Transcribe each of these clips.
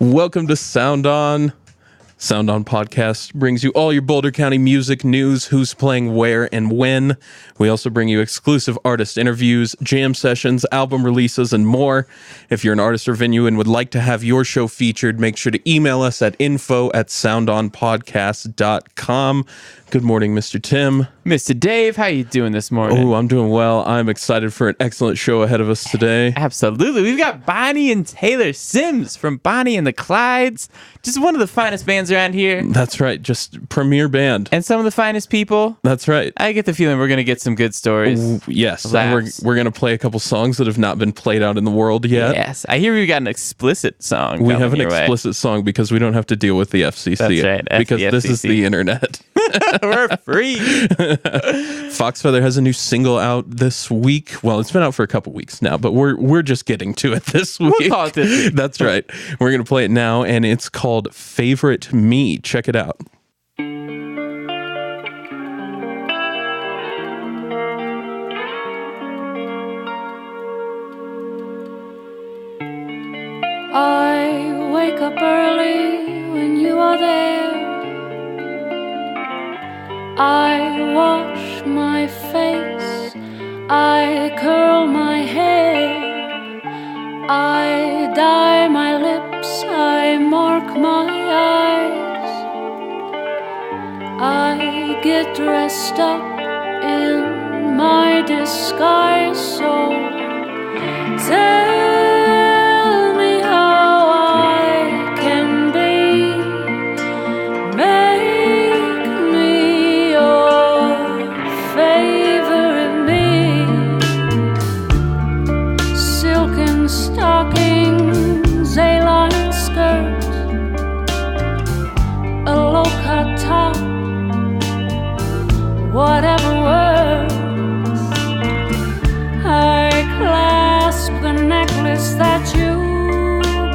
Welcome to Sound On. Sound On Podcast brings you all your Boulder County music news, who's playing where and when. We also bring you exclusive artist interviews, jam sessions, album releases, and more. If you're an artist or venue and would like to have your show featured, make sure to email us at info@soundonpodcast.com. Good morning, Mr. Tim. Mr. Dave, how you doing this morning? Oh, I'm doing well. I'm excited for an excellent show ahead of us today. Absolutely. We've got Bonnie and Taylor Sims from Bonnie and the Clydes. Just one of the finest bands around here. That's right. Just premier band. And some of the finest people. That's right. I get the feeling we're going to get some good stories. Ooh, yes. And we're going to play a couple songs that have not been played out in the world yet. Yes. I hear we've got an explicit song. We have an explicit song because we don't have to deal with the FCC. That's right. Because this is the internet. We're free. Foxfeather has a new single out this week. Well, it's been out for a couple weeks now, but we're just getting to it this week. We'll call it this week. That's right. We're going to play it now, and it's called Favorite Me. Check it out. I wake up early when you are there. I wash my face, I curl my hair, I dye my lips, I mark my eyes, I get dressed up in my disguise, so tell me how I can be, make me your favorite me. Silken stockings, A-line skirt, a low-cut top, whatever works. I clasp the necklace that you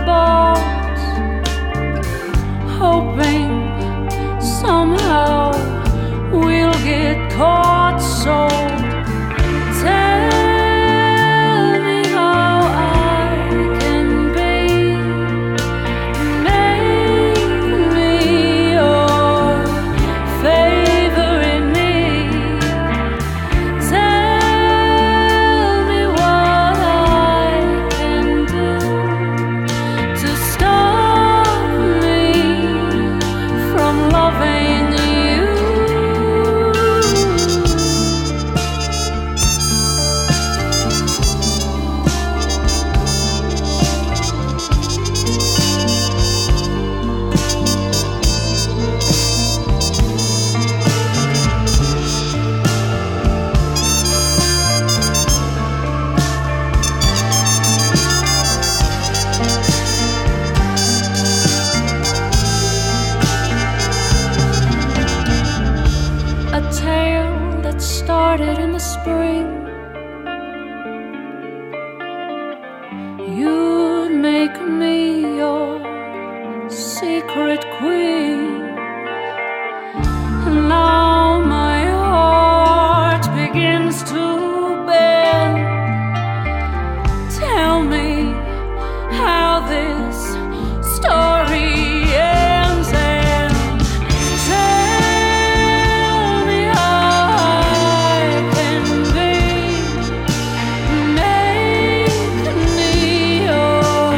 bought, hoping somehow we'll get caught. So tell me how I can be, make me your favorite me. Tell me what I can do to stop me from loving you. A tale that started in the spring. You'd make me your secret queen. Now my heart begins to bend. Tell me how this story ends, and tell me how I can be, make me your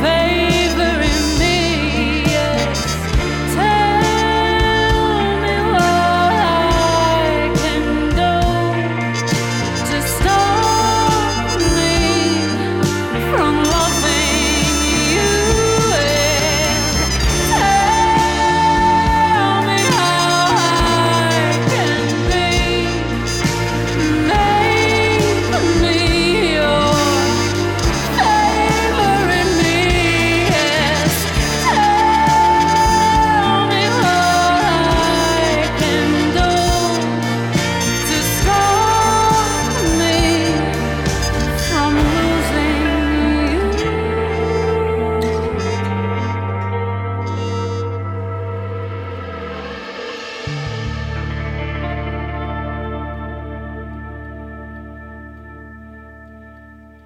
favorite me. Yes, tell me what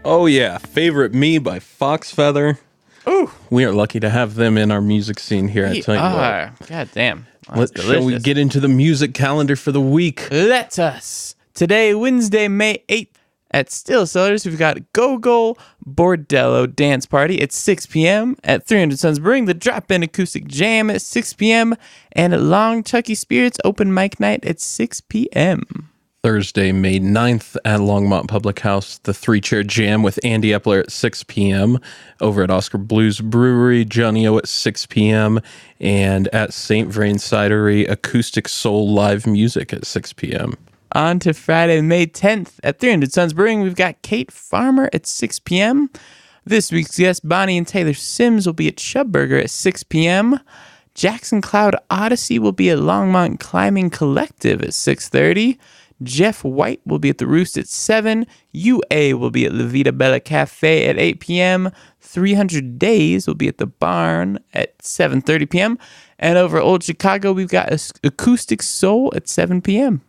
Oh yeah, Favorite Me by Foxfeather. Ooh, we are lucky to have them in our music scene here. I tell you what. God damn. That's Shall we delicious. get into the music calendar for the week? Let us. Today, Wednesday, May 8th, at Still Cellars, we've got Gogol Bordello Dance Party at 6 p.m. At 300 Suns Brewing, the Drop-In Acoustic Jam at 6 p.m. And at Longtucky Spirits, Open Mic Night at 6 p.m. Thursday, May 9th at Longmont Public House, the Char Jam with Andy Eppler at 6 p.m. Over at Oskar Brewery, Johnny O at 6 p.m. And at St. Vrain Cidery, Acoustic Soul live music at 6 p.m. On to Friday, May 10th at 300 Suns Brewing, we've got Kate Farmer at 6 p.m. This week's guest, Bonnie and Taylor Sims, will be at CHUBurger at 6 p.m. Jackson Cloud Odyssey will be at Longmont Climbing Collective at 6:30. Jeff White will be at the Roost at 7. UA will be at the Vita Bella Cafe at 8 p.m. 300 Days will be at the Barn at 7:30 p.m. And over at Old Chicago, we've got Acoustic Soul at 7 p.m.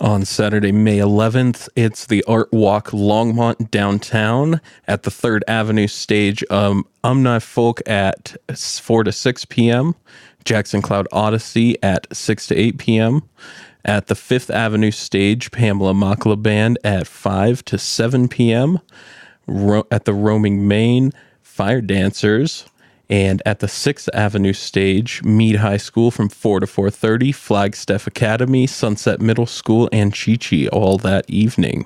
On Saturday, May 11th, it's the Art Walk Longmont downtown at the 3rd Avenue stage. Umni Folk at 4 to 6 p.m. Jackson Cloud Odyssey at 6 to 8 p.m. At the 5th Avenue stage, Pamela Makla Band at 5 to 7 p.m. At the Roaming Main, Fire Dancers. And at the 6th Avenue stage, Meade High School from 4 to 4:30, Flagstaff Academy, Sunset Middle School, and Chi-Chi all that evening.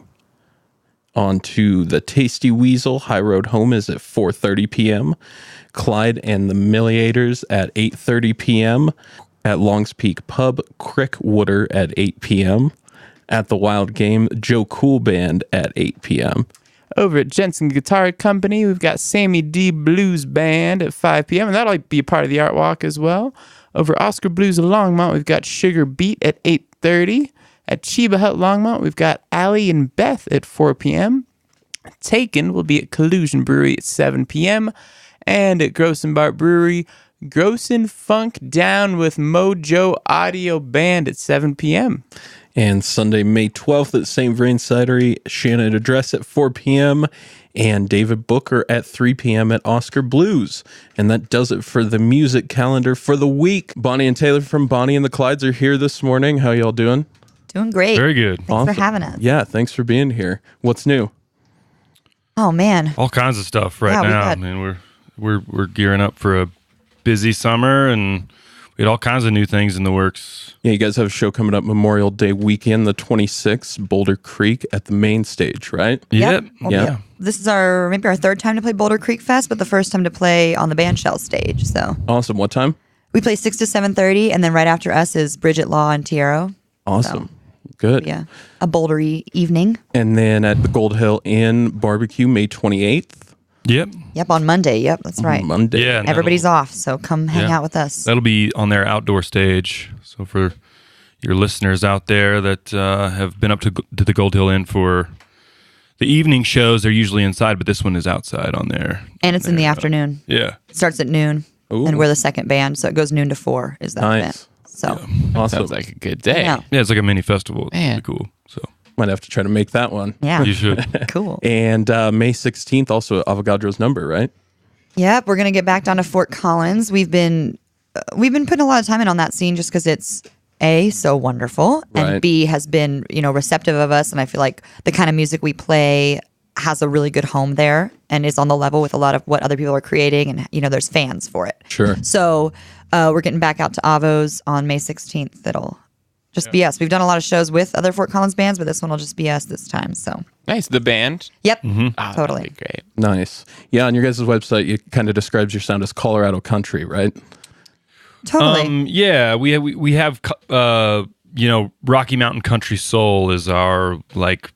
On to the Tasty Weasel, High Road Home is at 4:30 p.m. Clyde and the Milliators at 8:30 p.m. At Longs Peak Pub, Crickwooder at 8 p.m. At the Wild Game, Joe Cool Band at 8 p.m. Over at Jensen Guitar Company, we've got Sammy D Blues Band at 5 p.m. And that'll be a part of the Art Walk as well. Over at Oskar Blues at Longmont, we've got Sugar Beat at 8:30. At Chiba Hut Longmont, we've got Allie and Beth at 4 p.m. Taken will be at Collusion Brewery at 7 p.m. And at Gross and Bart Brewery, Grossin' Funk Down with Mojo Audio Band at 7 p.m. And Sunday, May 12th at St. Vrain Cidery, Shannon Address at 4 p.m. and David Booker at 3 p.m. at Oskar Blues. And that does it for the music calendar for the week. Bonnie and Taylor from Bonnie and the Clydes are here this morning. How y'all doing? Doing great. Very good. Thanks Awesome. for having us. Yeah, thanks for being here. What's new? Oh man. All kinds of stuff right Yeah, now. I mean, we're gearing up for a busy summer, and we had all kinds of new things in the works. Yeah, you guys have a show coming up Memorial Day weekend, the 26th, Boulder Creek at the main stage, right? Yep. Yeah. This is maybe our third time to play Boulder Creek Fest, but the first time to play on the bandshell stage. So Awesome. What time? we play 6 to 7:30, and then right after us is Bridget Law and Tiero. Awesome. Good. Yeah, a bouldery evening. And then at the Gold Hill Inn Barbecue, May 28th. Yep. Yep, on Monday. Yep, that's right. Monday. Yeah. and Everybody's off, so come hang out with us. That'll be on their outdoor stage. So for your listeners out there that have been up to the Gold Hill Inn for the evening shows, they're usually inside, but this one is outside on there. And it's in the afternoon. Yeah. It starts at noon, Ooh. and we're the second band, so it goes noon to 4 is that Nice. event. So Awesome. Sounds like a good day. Yeah. Yeah, it's like a mini festival. It's Man. pretty cool. So Might have to try to make that one. yeah, you should. cool. And May 16th, also Avogadro's Number, right? Yep, we're gonna get back down to Fort Collins. We've been putting a lot of time in on that scene just because it's A, so wonderful, and Right. B, has been receptive of us, and I feel like the kind of music we play has a really good home there and is on the level with a lot of what other people are creating, and there's fans for it. Sure. So we're getting back out to Avos on May 16th. That'll just be us. We've done a lot of shows with other Fort Collins bands, but this one will just be us this time. So Nice. The band. yep, Oh, totally. that'd be great. Nice. Yeah, on your guys' website, it kind of describes your sound as Colorado country, right? Totally. Yeah, we have Rocky Mountain Country Soul is our like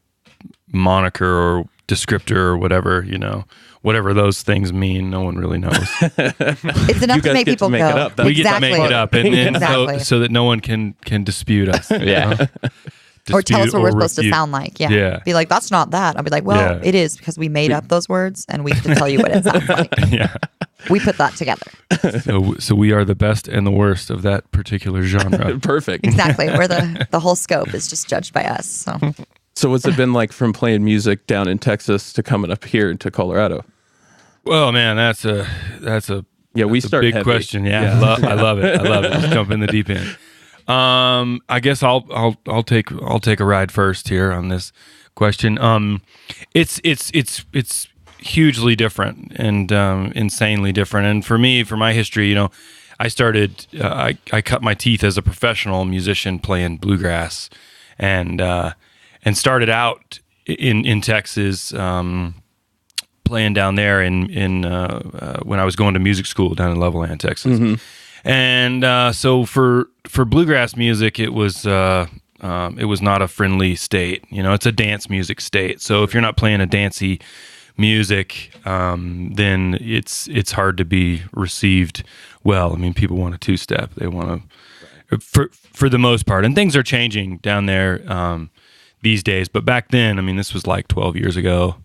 moniker or descriptor or whatever those things mean. No one really knows. It's enough You to guys make get to people make go. it up. That's We get to make it up, and Exactly. so that no one can dispute us. Yeah. Or tell us Dispute what we're or supposed to refute. sound like. Yeah. Yeah. Be like, that's not that. I'll be like, well, Yeah. it is because we made up those words and we have to tell you what it sounds like. Yeah. We put that together. So we are the best and the worst of that particular genre. Perfect. Exactly. Where the whole scope is just judged by us. So So what's it been like from playing music down in Texas to coming up here to Colorado? Well, man, that's a Yeah, we that's a start big heavy. question. Yeah, I love it. Just jump in the deep end. I guess I'll take a ride first here on this question. It's hugely different and insanely different. And for me, for my history, I started. I cut my teeth as a professional musician playing bluegrass, and started out in Texas, playing down there in when I was going to music school down in Levelland, Texas. Mm-hmm. And so for bluegrass music, it was not a friendly state. It's a dance music state. So if you're not playing a dancey music, then it's hard to be received well. I mean, people want a two-step. They want to, for the most part. And things are changing down there these days. But back then, I mean, this was like 12 years ago,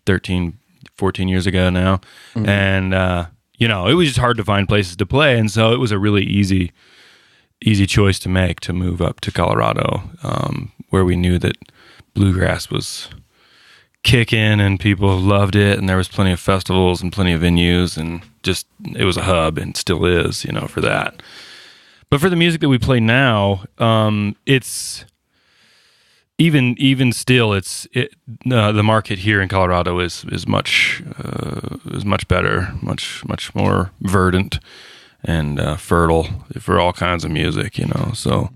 13, 14 years ago now. Mm-hmm. And, it was just hard to find places to play. And so it was a really easy choice to make to move up to Colorado, where we knew that bluegrass was kicking and people loved it. And there was plenty of festivals and plenty of venues, and just, it was a hub and still is, for that. But for the music that we play now, it's even still, the market here in Colorado is much better, much more verdant and fertile for all kinds of music, So,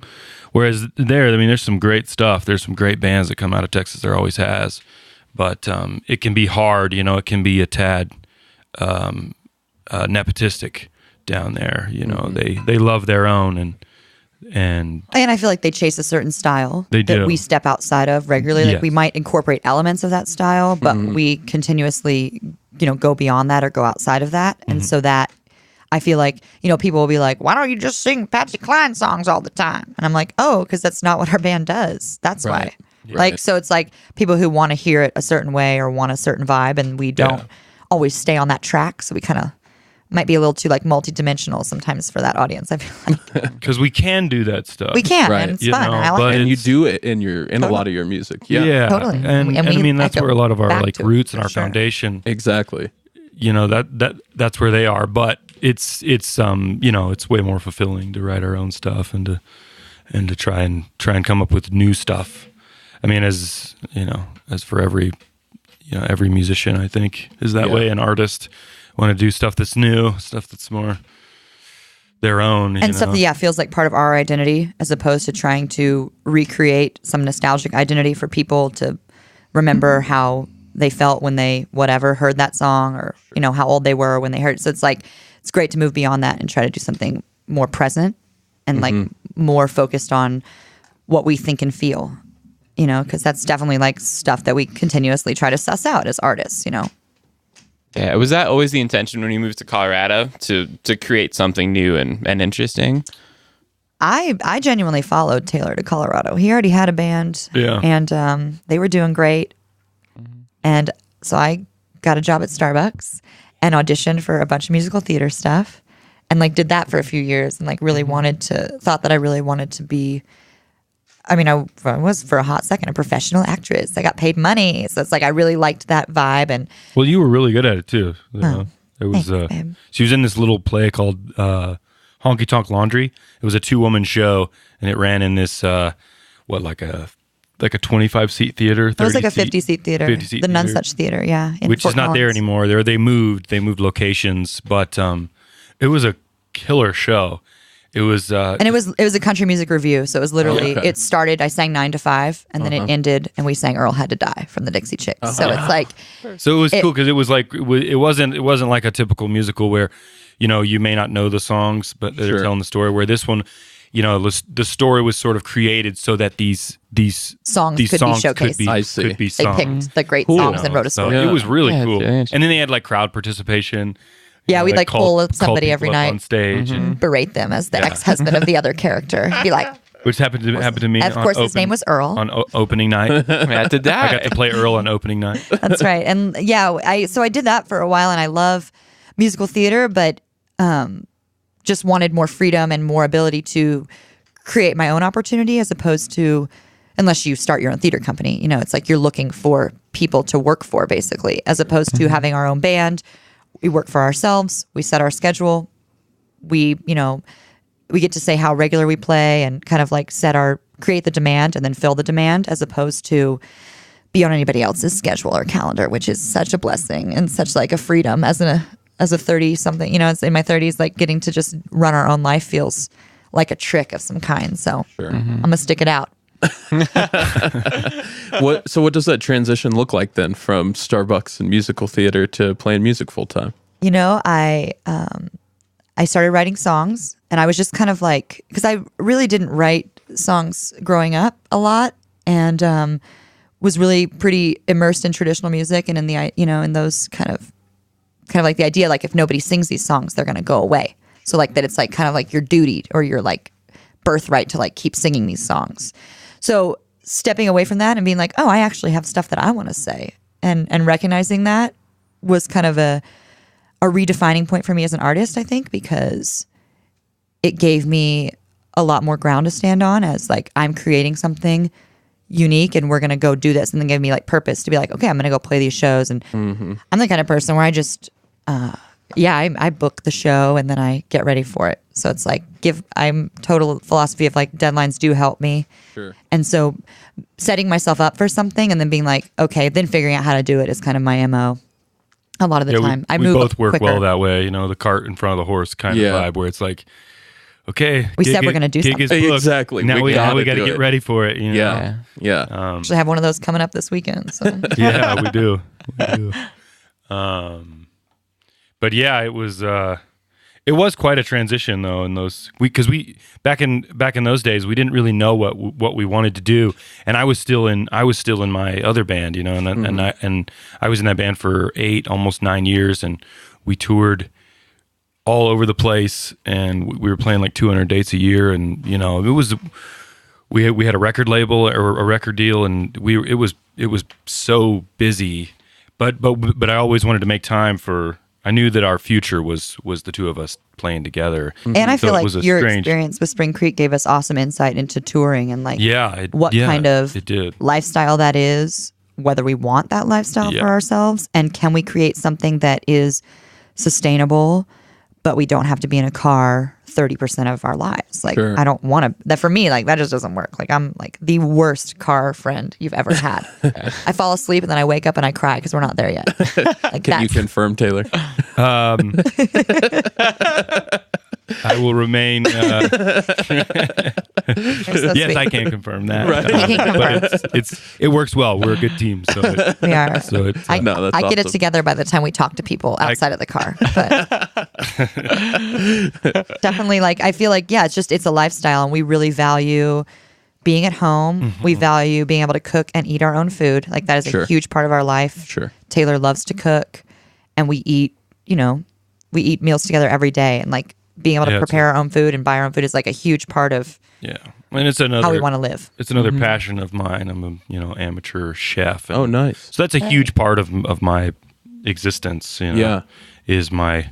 whereas there, I mean, there's some great stuff. There's some great bands that come out of Texas. There always has, but it can be hard. It can be a tad nepotistic down there. Mm-hmm. They love their own and I feel like they chase a certain style that we step outside of regularly. Yes. Like we might incorporate elements of that style, but we continuously, go beyond that or go outside of that. And so that I feel like, people will be like, why don't you just sing Patsy Cline songs all the time? And I'm like, oh, because that's not what our band does. That's why. Right. Like, so it's like people who want to hear it a certain way or want a certain vibe, and we don't always stay on that track. So we kind of might be a little too like multi-dimensional sometimes for that audience. I feel like because we can do that stuff. we can, Right. and it's fun. I like it. And you do it in a lot of your music. Yeah. Totally. And we I mean, that's echo where a lot of our back like to it, roots and for our sure. foundation, Exactly. that's where they are. But it's it's way more fulfilling to write our own stuff and to try and come up with new stuff. I mean, as for every musician, I think is that way. An artist want to do stuff that's new, stuff that's more their own, and stuff that feels like part of our identity, as opposed to trying to recreate some nostalgic identity for people to remember how they felt when they heard that song, or how old they were when they heard it. So it's like it's great to move beyond that and try to do something more present and like more focused on what we think and feel, because that's definitely like stuff that we continuously try to suss out as artists, Yeah, was that always the intention when you moved to Colorado to create something new and interesting? I genuinely followed Taylor to Colorado. He already had a band, and they were doing great. And so I got a job at Starbucks and auditioned for a bunch of musical theater stuff, and like did that for a few years, and like really thought that I really wanted to be. I mean, I was for a hot second a professional actress. I got paid money, so it's like I really liked that vibe. And well, you were really good at it too. It was. thanks, babe. She was in this little play called Honky Tonk Laundry. It was a 2-woman show, and it ran in this like a 25-seat theater. It was like a 50-seat theater, 50-seat the theater, Nonesuch Theater, which Fort is not there Collins. anymore. They moved locations, but it was a killer show. It was, and it was a country music review. So it was literally it started. I sang 9 to 5, and then it ended, and we sang "Earl Had to Die" from the Dixie Chicks. So it's like, so it was cool because it was like it wasn't like a typical musical where you may not know the songs, but they're telling the story. Where this one, the story was sort of created so that these songs could be showcased. I see. Could be they sung. picked the great songs and wrote a So story. it was really cool. Yeah. And then they had like crowd participation. Yeah, we'd like pull somebody people every up night on stage, and berate them as the ex-husband of the other character. Be like, which happened to me. of course, his name was Earl. on opening night. I had to die. I got to play Earl on opening night. That's right. And so I did that for a while, and I love musical theater, but just wanted more freedom and more ability to create my own opportunity, as opposed to unless you start your own theater company. It's like you're looking for people to work for, basically, as opposed to having our own band. We work for ourselves. We set our schedule. We get to say how regular we play and kind of like create the demand and then fill the demand, as opposed to be on anybody else's schedule or calendar, which is such a blessing and such like a freedom as a 30 something, it's in my 30s, like getting to just run our own life feels like a trick of some kind. So I'm gonna stick it out. So what does that transition look like then from Starbucks and musical theater to playing music full time? I started writing songs, and I was just kind of like, because I really didn't write songs growing up a lot, and was really pretty immersed in traditional music and in the in those kind of like the idea, like if nobody sings these songs, they're gonna go away. So like that, it's like kind of like your duty or your like birthright to like keep singing these songs. So stepping away from that and being like, oh, I actually have stuff that I want to say, and recognizing that was kind of a redefining point for me as an artist, I think, because it gave me a lot more ground to stand on as like I'm creating something unique and we're going to go do this, and then gave me like purpose to be like, okay, I'm going to go play these shows. And I'm the kind of person where I just, I book the show and then I get ready for it. So it's like I'm total philosophy of like deadlines do help me. Sure. And so setting myself up for something and then being like, okay, then figuring out how to do it is kind of my MO. A lot of the time, I move both work quicker. well that way. The cart in front of the horse kind of vibe, where it's like, okay, we said we're going to do something. Exactly. Now we got to do get ready for it. Yeah. Actually, have one of those coming up this weekend. So. Yeah, we do. But yeah, it was quite a transition though in those because we back in those days we didn't really know what we wanted to do, and I was still in my other band, and I was in that band for almost 9 years, and we toured all over the place, and we were playing like 200 dates a year, and it was we had a record label or a record deal, and it was so busy, but I always wanted to make time for. I knew that our future was the two of us playing together. And I feel like your experience with Spring Creek gave us awesome insight into touring and like what kind of lifestyle that is, whether we want that lifestyle for ourselves, and can we create something that is sustainable, but we don't have to be in a car 30% of our lives. Like, I don't want to, that for me, like that just doesn't work. Like I'm like the worst car friend you've ever had. I fall asleep and then I wake up and I cry because we're not there yet. Like Can you confirm, Taylor? I will remain. Yes, I can confirm that. Right. But it works well. We're a good team, so we are. So it's, I get it awesome. together by the time we talk to people outside of the car. But definitely, like I feel like it's a lifestyle, and we really value being at home. Mm-hmm. We value being able to cook and eat our own food. Like that is a huge part of our life. Sure. Taylor loves to cook, and we eat meals together every day, and like being able to prepare our own food and buy our own food is like a huge part of and it's another how we want to live. It's another passion of mine. I'm a amateur chef. Oh, nice. So that's a huge part of my existence. Is my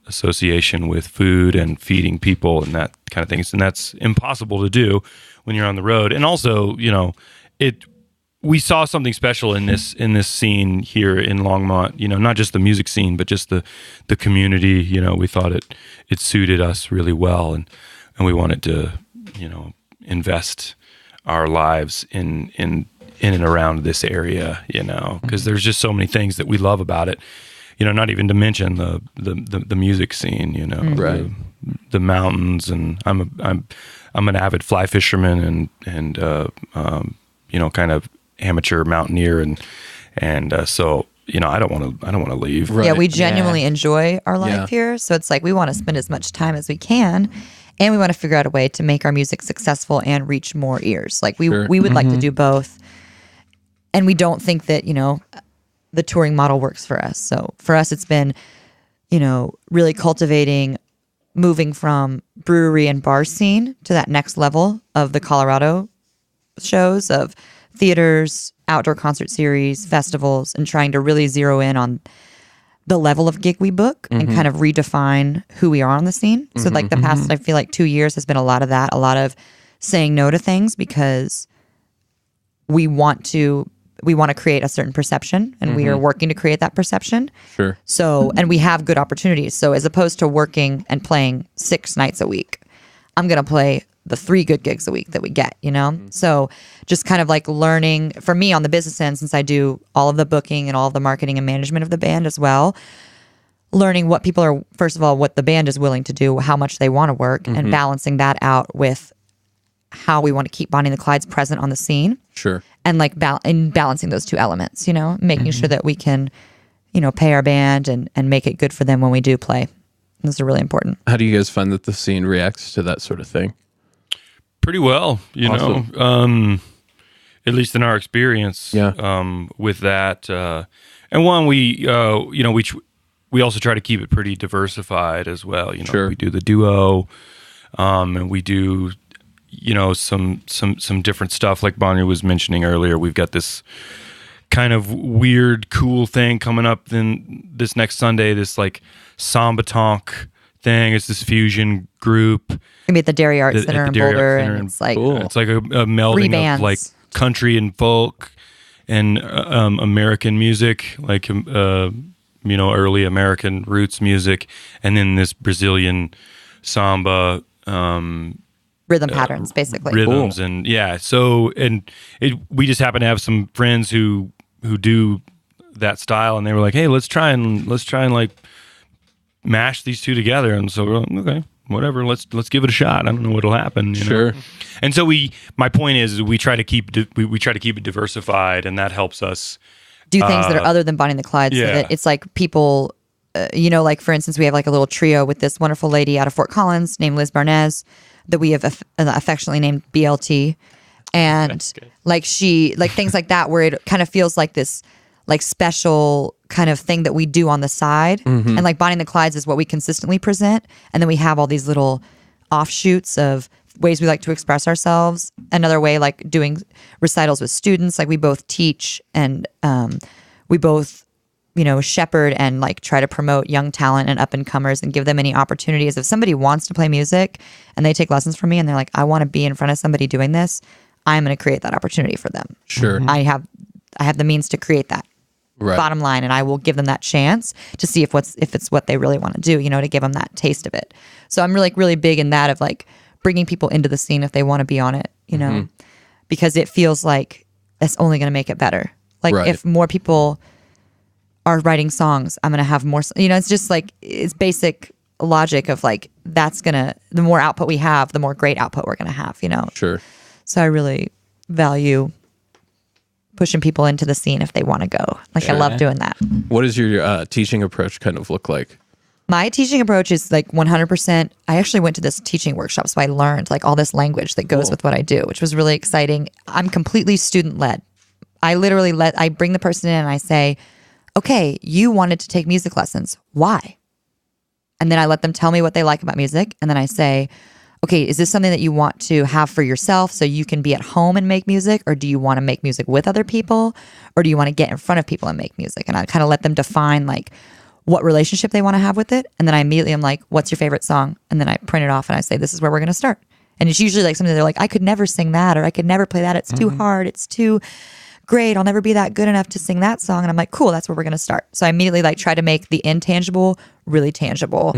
association with food and feeding people and that kind of things, and that's impossible to do when you're on the road. And also, we saw something special in this scene here in Longmont, not just the music scene, but just the community. We thought it suited us really well, and we wanted to, invest our lives in and around this area, because there's just so many things that we love about it. Not even to mention the music scene, right. The mountains, and I'm an avid fly fisherman and kind of amateur mountaineer, and so I don't want to leave. Right. Yeah, we genuinely enjoy our life here, so it's like we want to spend as much time as we can, and we want to figure out a way to make our music successful and reach more ears. Like we would like to do both, and we don't think that the touring model works for us. So for us, it's been really cultivating, moving from brewery and bar scene to that next level of the Colorado shows of theaters, outdoor concert series, festivals, and trying to really zero in on the level of gig we book and kind of redefine who we are on the scene. So like the past, I feel like 2 years has been a lot of that, a lot of saying no to things because we want to create a certain perception, and we are working to create that perception. Sure. So, and we have good opportunities. So as opposed to working and playing 6 nights a week, I'm going to play the 3 good gigs a week that we get, you know? So just kind of like learning, for me on the business end, since I do all of the booking and all of the marketing and management of the band as well, learning what people are, first of all, what the band is willing to do, how much they want to work, and balancing that out with how we want to keep Bonnie and the Clydes present on the scene. Sure. And like balancing those 2 elements, you know, making sure that we can, you know, pay our band and make it good for them when we do play. Those are really important. How do you guys find that the scene reacts to that sort of thing? Pretty well, you know, at least in our experience with that. And one, we also try to keep it pretty diversified as well. You know, we do the duo, and we do, you know, some different stuff like Bonnie was mentioning earlier. We've got this kind of weird, cool thing coming up then this next Sunday, this like samba tonk thing. It's this fusion group. Gonna be at the Dairy Arts Center in Boulder, and it's like it's like a melding of like country and folk and American music, like you know, early American roots music, and then this Brazilian samba rhythm patterns, basically rhythms, and So we just happen to have some friends who do that style, and they were like, "Hey, let's try and like mash these 2 together." And so we're like, okay, whatever, let's give it a shot. I don't know what'll happen, you know? And so my point is we try to keep it diversified, and that helps us do things that are other than Bonnie and the Clydes. So that it's like people, you know, like for instance, we have like a little trio with this wonderful lady out of Fort Collins named Liz Barnez that we have affectionately named BLT. And like things like that, where it kind of feels like this like special kind of thing that we do on the side. And like Bonnie and the Clydes is what we consistently present. And then we have all these little offshoots of ways we like to express ourselves. Another way, like doing recitals with students, like we both teach and we both, you know, shepherd and like try to promote young talent and up and comers and give them any opportunities. If somebody wants to play music and they take lessons from me and they're like, I want to be in front of somebody doing this, I'm going to create that opportunity for them. Sure. I have the means to create that. Right. Bottom line, and I will give them that chance to see if it's what they really want to do, you know, to give them that taste of it. So I'm really big in that of like bringing people into the scene if they want to be on it, you know, because it feels like it's only going to make it better. Like if more people are writing songs, I'm going to have more, you know, it's just like, it's basic logic of like, the more output we have, the more great output we're going to have, you know? Sure. So I really value pushing people into the scene if they want to go. Like I love doing that. What does your teaching approach kind of look like? My teaching approach is like 100%. I actually went to this teaching workshop, so I learned like all this language that goes with what I do, which was really exciting. I'm completely student led. I literally I bring the person in and I say, okay, you wanted to take music lessons. Why? And then I let them tell me what they like about music. And then I say, okay, is this something that you want to have for yourself so you can be at home and make music? Or do you want to make music with other people? Or do you want to get in front of people and make music? And I kind of let them define like what relationship they want to have with it. And then I immediately am like, what's your favorite song? And then I print it off and I say, this is where we're going to start. And it's usually like something they're like, I could never sing that, or I could never play that. It's too hard. It's too great. I'll never be that good enough to sing that song. And I'm like, cool, that's where we're going to start. So I immediately like try to make the intangible really tangible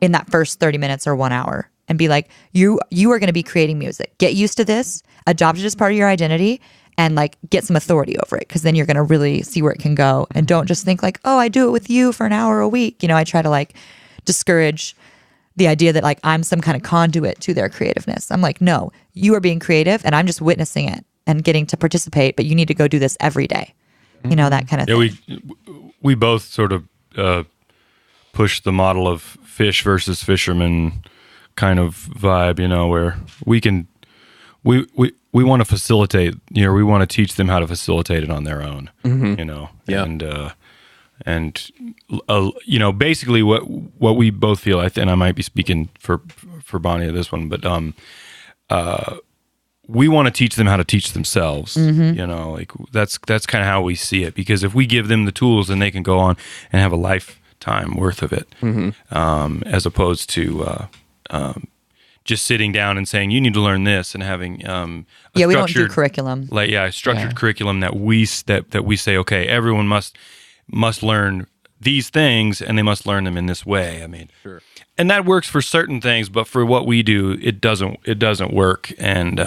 in that first 30 minutes or 1 hour. And be like, you are going to be creating music. Get used to this, adopt it as part of your identity, and like get some authority over it, because then you're going to really see where it can go. And don't just think like, oh, I do it with you for an hour a week. You know, I try to like discourage the idea that like I'm some kind of conduit to their creativeness. I'm like, no, you are being creative and I'm just witnessing it and getting to participate, but you need to go do this every day. You know, that kind of thing. We both sort of push the model of fish versus fisherman kind of vibe, you know, where we want to facilitate, you know, we want to teach them how to facilitate it on their own, you know, and you know, basically what we both feel, and I might be speaking for Bonnie of this one, but we want to teach them how to teach themselves, you know, like that's kind of how we see it, because if we give them the tools, then they can go on and have a lifetime worth of it, as opposed to just sitting down and saying you need to learn this and having we don't do curriculum. Structured curriculum that we say, okay, everyone must learn these things and they must learn them in this way. I mean, Sure. And that works for certain things, but for what we do, it doesn't work. And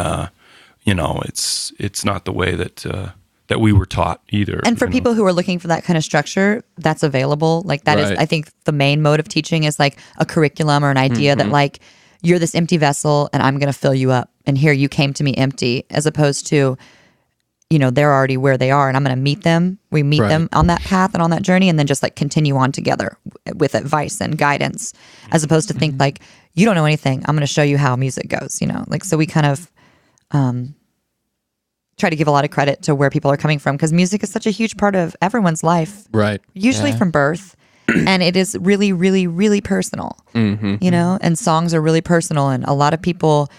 it's not the way that we were taught either. And for people who are looking for that kind of structure, that's available. Like that is, Right. I think the main mode of teaching is like a curriculum or an idea that like you're this empty vessel and I'm going to fill you up. And here you came to me empty, as opposed to, they're already where they are and I'm going to meet them. We meet Right. them on that path and on that journey and then just like continue on together with advice and guidance, as opposed to think like, you don't know anything. I'm going to show you how music goes, so we kind of try to give a lot of credit to where people are coming from, because music is such a huge part of everyone's life, Right. usually from birth. And it is really, really, really personal, and songs are really personal. And a lot of people,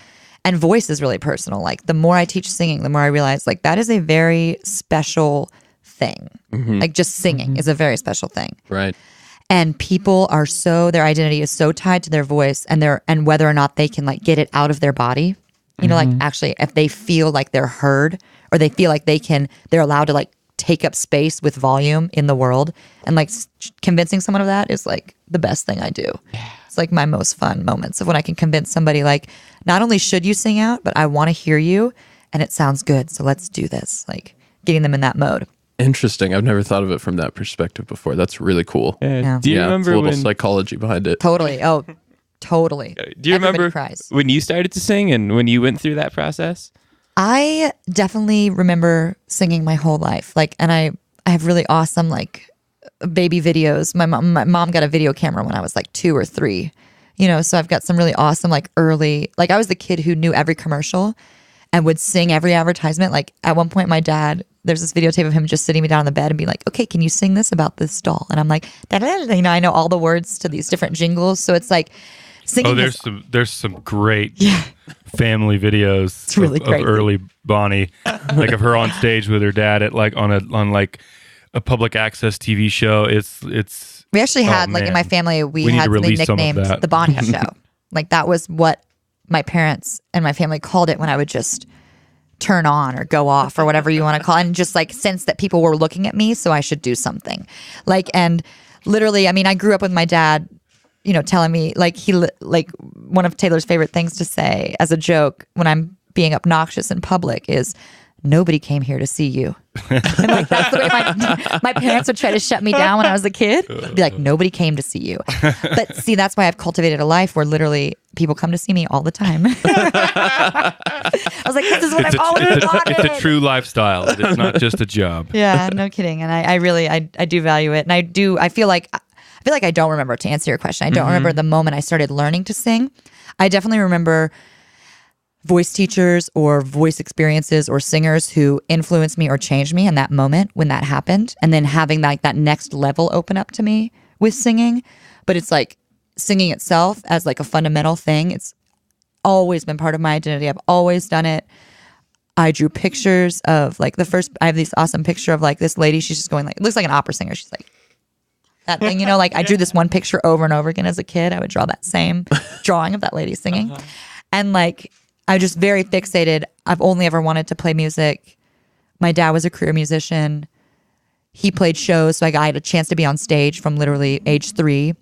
and voice is really personal. Like the more I teach singing, the more I realize like that is a very special thing. Like just singing is a very special thing. Right. And people are their identity is so tied to their voice and whether or not they can like get it out of their body. Like actually if they feel like they're heard, or they feel like they're allowed to like take up space with volume in the world, and like convincing someone of that is like the best thing I do. It's like my most fun moments of when I can convince somebody like, not only should you sing out, but I want to hear you and it sounds good. So let's do this. Like getting them in that mode. Interesting. I've never thought of it from that perspective before. That's really cool. Yeah. Do you It's remember a little when? psychology behind it. Totally. Oh, totally. Do you Everybody remember cries. when you started to sing and when you went through that process? I definitely remember singing my whole life. Like, and I have really awesome like baby videos. My mom got a video camera when I was like 2 or 3, so I've got some really awesome like early, like I was the kid who knew every commercial and would sing every advertisement. Like at one point my dad, there's this videotape of him just sitting me down on the bed and be like, okay, can you sing this about this doll? And I'm like, I know all the words to these different jingles. So it's like singing. Oh, there's some great family videos It's really of great. early Bonnie, like of her on stage with her dad at like on a public access TV show. It's We actually had, like, man. in my family, we We need had to something release some of nicknamed that. the Bonnie Show. Like, that was what my parents and my family called it when I would just turn on or go off or whatever you want to call it. And just, like, sense that people were looking at me, so I should do something. Like, and literally, I mean, I grew up with my dad, telling me, like, one of Taylor's favorite things to say as a joke when I'm being obnoxious in public is, nobody came here to see you. And like that's the way my parents would try to shut me down when I was a kid. Be like, nobody came to see you. But see, that's why I've cultivated a life where literally people come to see me all the time. I was like, this is what I've always wanted. It's a true lifestyle. It's not just a job. Yeah, no kidding. And I really do value it. And I feel like I don't remember, to answer your question. I don't remember the moment I started learning to sing. I definitely remember voice teachers or voice experiences or singers who influenced me or changed me in that moment when that happened, and then having like that next level open up to me with singing. But it's like singing itself as like a fundamental thing. It's always been part of my identity. I've always done it. I drew pictures of like I have this awesome picture of like this lady. She's just going like, it looks like an opera singer. She's like that thing, like I drew this one picture over and over again as a kid. I would draw that same drawing of that lady singing. And like, I just very fixated. I've only ever wanted to play music. My dad was a career musician. He played shows, so I had a chance to be on stage from literally age 3.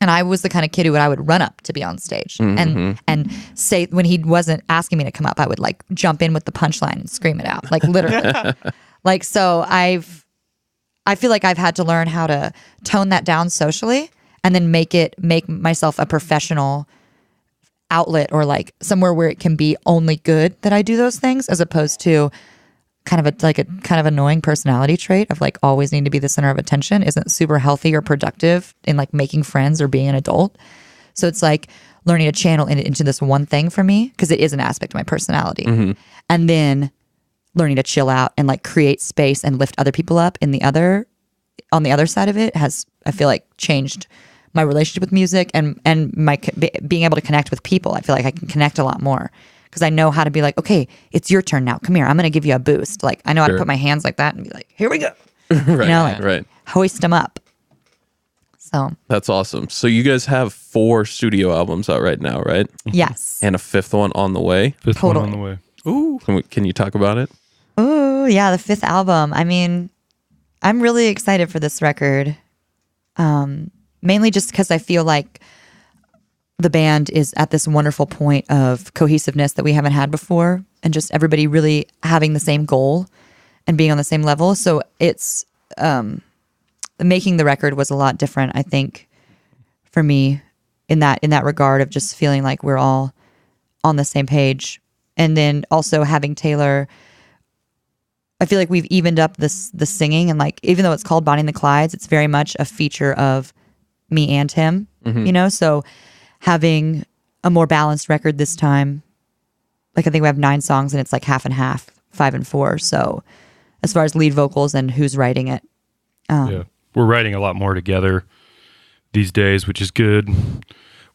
And I was the kind of kid who I would run up to be on stage and say, when he wasn't asking me to come up, I would like jump in with the punchline and scream it out, like literally. Like, so I feel like I've had to learn how to tone that down socially and then make myself a professional outlet, or like somewhere where it can be only good that I do those things, as opposed to kind of annoying personality trait of like always need to be the center of attention isn't super healthy or productive in like making friends or being an adult. So it's like learning to channel into this one thing for me, because it is an aspect of my personality. And then learning to chill out and like create space and lift other people up on the other side of it has, I feel like, changed my relationship with music and my being able to connect with people. I feel like I can connect a lot more because I know how to be like, okay, it's your turn now. Come here. I'm going to give you a boost. Like, I know how to put my hands like that and be like, here we go. Right, like right. hoist them up. So That's awesome. So you guys have 4 studio albums out right now, right? yes. And a 5th one on the way. Fifth one Totally. on the way. Ooh. Can you talk about it? Oh, yeah, the 5th album. I mean, I'm really excited for this record. Mainly just because I feel like the band is at this wonderful point of cohesiveness that we haven't had before, and just everybody really having the same goal and being on the same level. So it's making the record was a lot different, I think, for me in that regard of just feeling like we're all on the same page. And then also having Taylor, I feel like we've evened up the singing, and like even though it's called Bonnie and the Clydes, it's very much a feature of me and him, you know? So having a more balanced record this time, like I think we have 9 songs and it's like half and half, 5 and 4. So as far as lead vocals and who's writing it. Yeah. We're writing a lot more together these days, which is good,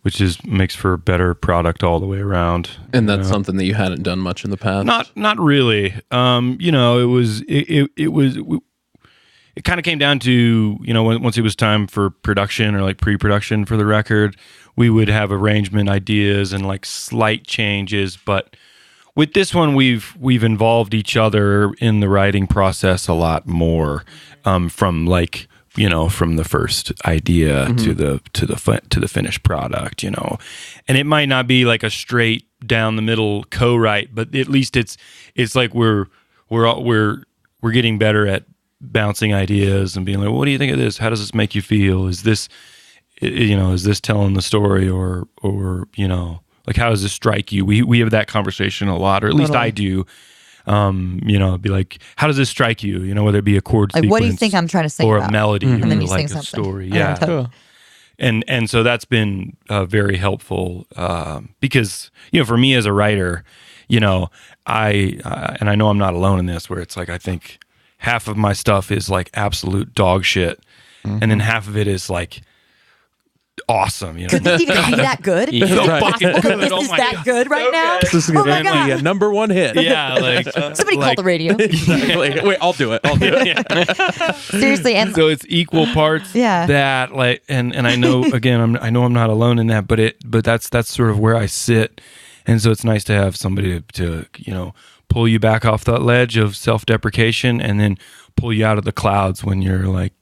which makes for a better product all the way around. And that's something that you hadn't done much in the past. Not really. It kind of came down to, once it was time for production or like pre-production for the record, we would have arrangement ideas and like slight changes. But with this one, we've involved each other in the writing process a lot more, from the first idea to the finished product, and it might not be like a straight down the middle co-write, but at least it's like we're getting better at bouncing ideas and being like, what do you think of this? How does this make you feel? Is this telling the story, or like, how does this strike you? We have that conversation a lot, or at least I do. Be like, how does this strike you? Whether it be a chord Like, sequence, what do you think I'm trying to say or about? a melody, And then or you like sing a something. story. Yeah, Yeah. totally. And so that's been very helpful, because for me as a writer, I know I'm not alone in this, where it's like I think half of my stuff is like absolute dog shit, and then half of it is like awesome. Could this even be that good? It's so fucking good. Is Oh this my that God. good right now? This is Oh my going to be God. a number 1 hit. Yeah, like Somebody call the radio. Wait, I'll do it. Seriously, and So it's equal parts. Yeah. That like, and I know again, I know I'm not alone in that, but that's sort of where I sit, and so it's nice to have somebody to pull you back off that ledge of self-deprecation, and then pull you out of the clouds when you're like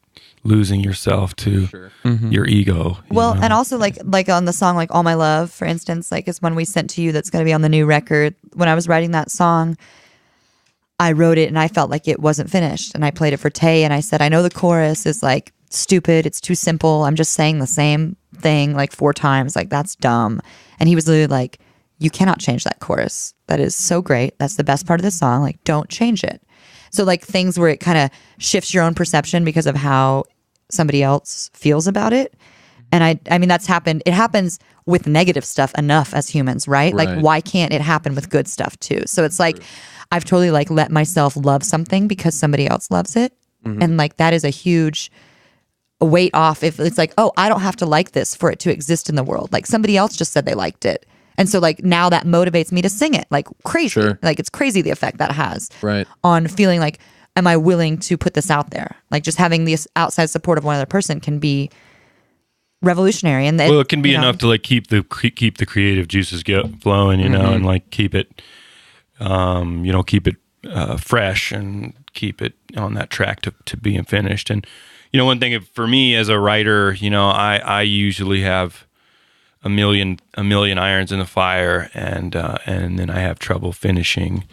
losing yourself to your ego. well, and also like on the song like All My Love, for instance, like is one we sent to you that's going to be on the new record. When I was writing that song, I wrote it and I felt like it wasn't finished, and I played it for Tay and I said, I know the chorus is like stupid, it's too simple, I'm just saying the same thing like 4 times, like that's dumb. And he was literally like, you cannot change that chorus, that is so great, that's the best part of the song, like don't change it. So like things where it kind of shifts your own perception because of how somebody else feels about it. And I mean, that's happened. It happens with negative stuff enough as humans, right? Like, Right. why can't it happen with good stuff too? So it's like, I've totally like let myself love something because somebody else loves it. And like, that is a huge weight off. If it's like, oh, I don't have to like this for it to exist in the world. Like somebody else just said they liked it. And so like now that motivates me to sing it like crazy. Sure. Like it's crazy the effect that has Right. on feeling like, am I willing to put this out there? Like just having the outside support of one other person can be revolutionary. And Well, it can be enough to like keep the creative juices flowing, and like keep it, keep it fresh and keep it on that track to being finished. And one thing for me as a writer, I usually have a million irons in the fire, and then I have trouble finishing,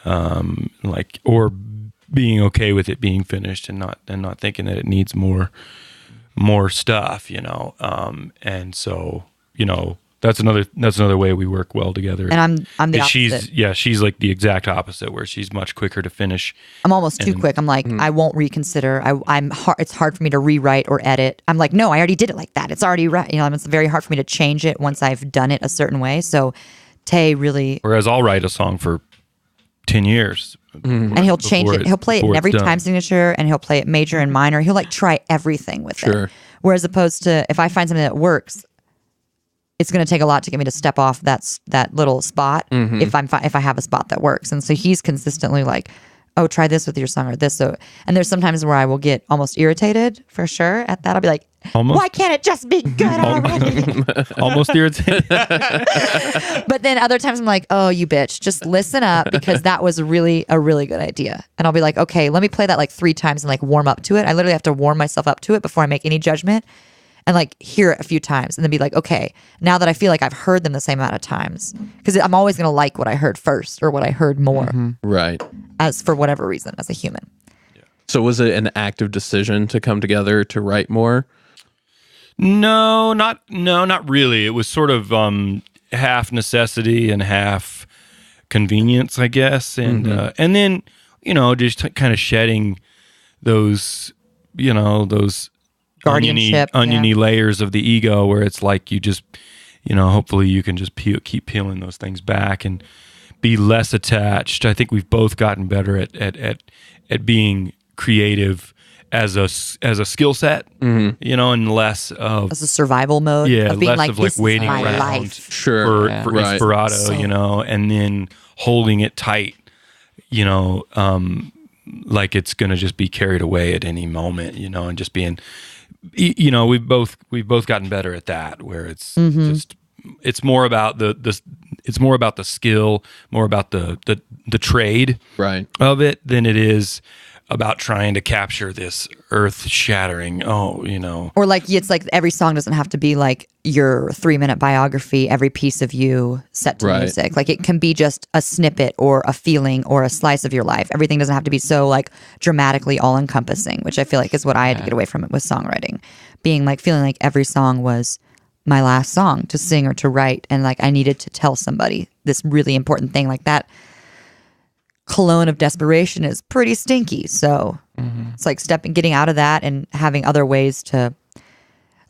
or being okay with it being finished and not thinking that it needs more stuff, and so that's another way we work well together. And I'm the opposite. She's like the exact opposite, where she's much quicker to finish. I'm almost too quick. I'm like, I won't reconsider. I'm hard. It's hard for me to rewrite or edit. I'm like, no, I already did it like that. It's already right. It's very hard for me to change it once I've done it a certain way. So Tay really, Whereas I'll write a song for 10 years. and he'll change it. He'll play it in before every it's done. time signature, and he'll play it major and minor. He'll like try everything with Sure. it. Whereas opposed to if I find something that works, it's going to take a lot to get me to step off that little spot if I have a spot that works. And so he's consistently like, oh, try this with your song or this. So, and there's sometimes where I will get almost irritated for sure at that. I'll be like, why can't it just be good already? Almost irritated. But then other times I'm like, oh, you bitch, just listen up because that was a really good idea. And I'll be like, okay, let me play that like 3 times and like warm up to it. I literally have to warm myself up to it before I make any judgment and like hear it a few times and then be like, okay, now that I feel like I've heard them the same amount of times, because I'm always going to like what I heard first or what I heard more. Right. As for whatever reason, as a human. So was it an active decision to come together to write more? No, not really. It was sort of half necessity and half convenience, I guess, and then just kind of shedding those those Guardianship, oniony layers of the ego, where it's like you just hopefully you can just keep peeling those things back and be less attached. I think we've both gotten better at being creative as a skill set, and less of as a survival mode. Of being less like, of like this waiting is my around life. for Right. Inspirato, and then holding it tight, like it's going to just be carried away at any moment, and just being, we've both gotten better at that, where it's just, it's more about it's more about the skill, more about the trade Right. of it than it is about trying to capture this earth-shattering, Or like, it's like every song doesn't have to be like your 3-minute biography, every piece of you set to Right. music. Like it can be just a snippet or a feeling or a slice of your life. Everything doesn't have to be so like dramatically all-encompassing, which I feel like is what I had to get away from it with songwriting. Being like, feeling like every song was my last song to sing or to write. And like I needed to tell somebody this really important thing like that. Cologne of desperation is pretty stinky. So it's like getting out of that and having other ways to,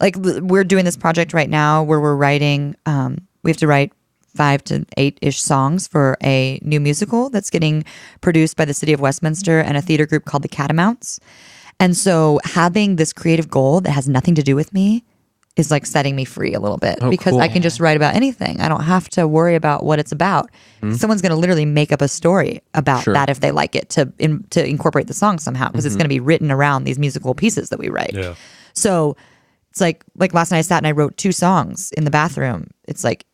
like, we're doing this project right now where we're writing, we have to write 5 to 8-ish songs for a new musical that's getting produced by the city of Westminster and a theater group called the Catamounts. And so having this creative goal that has nothing to do with me is like setting me free a little bit because cool. I can just write about anything. I don't have to worry about what it's about. Someone's going to literally make up a story about that if they like it to incorporate the song somehow because it's going to be written around these musical pieces that we write. Yeah. So it's like last night I sat and I wrote 2 songs in the bathroom. It's like,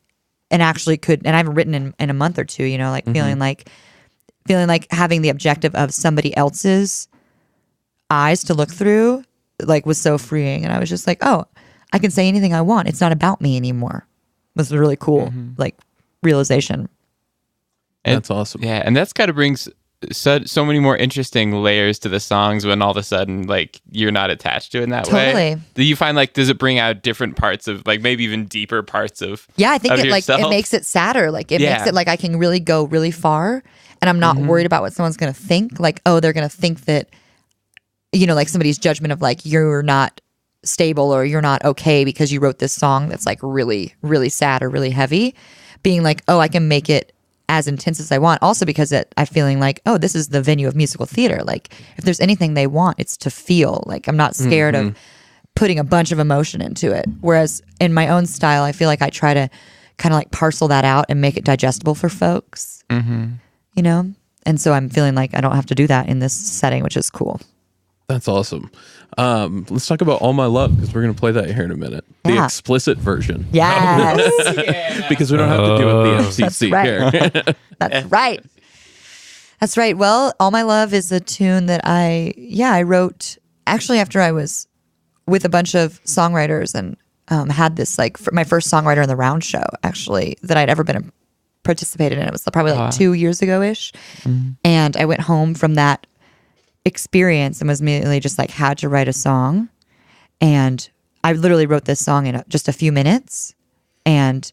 and actually and I haven't written in a month or 2, like feeling like having the objective of somebody else's eyes to look through like was so freeing. And I was just like, oh, I can say anything I want. It's not about me anymore. It was a really cool like realization. And, That's awesome. Yeah, and that's kind of brings so many more interesting layers to the songs when all of a sudden like you're not attached to it in that way. Totally. Do you find like does it bring out different parts of like maybe even deeper parts of Yeah, I think of it like it yourself? makes it sadder. Like it makes it like I can really go really far and I'm not worried about what someone's going to think. Like, oh, they're going to think that like somebody's judgment of like you're not stable or you're not okay because you wrote this song that's like really, really sad or really heavy. Being like, oh, I can make it as intense as I want. Also because I'm feeling like, oh, this is the venue of musical theater. Like if there's anything they want, it's to feel. Like I'm not scared of putting a bunch of emotion into it. Whereas in my own style, I feel like I try to kind of like parcel that out and make it digestible for folks. And so I'm feeling like I don't have to do that in this setting, which is cool. That's awesome. Let's talk about All My Love because we're going to play that here in a minute. The Yeah. explicit version. Yes. Because we don't have to do it the FCC That's here. That's right. That's right. Well, All My Love is a tune that I wrote actually after I was with a bunch of songwriters and had this like my first Songwriter in the Round show actually that I'd ever been participated in. It was probably like 2 years ago-ish. And I went home from that experience and was immediately just like had to write a song. And I literally wrote this song in just a few minutes and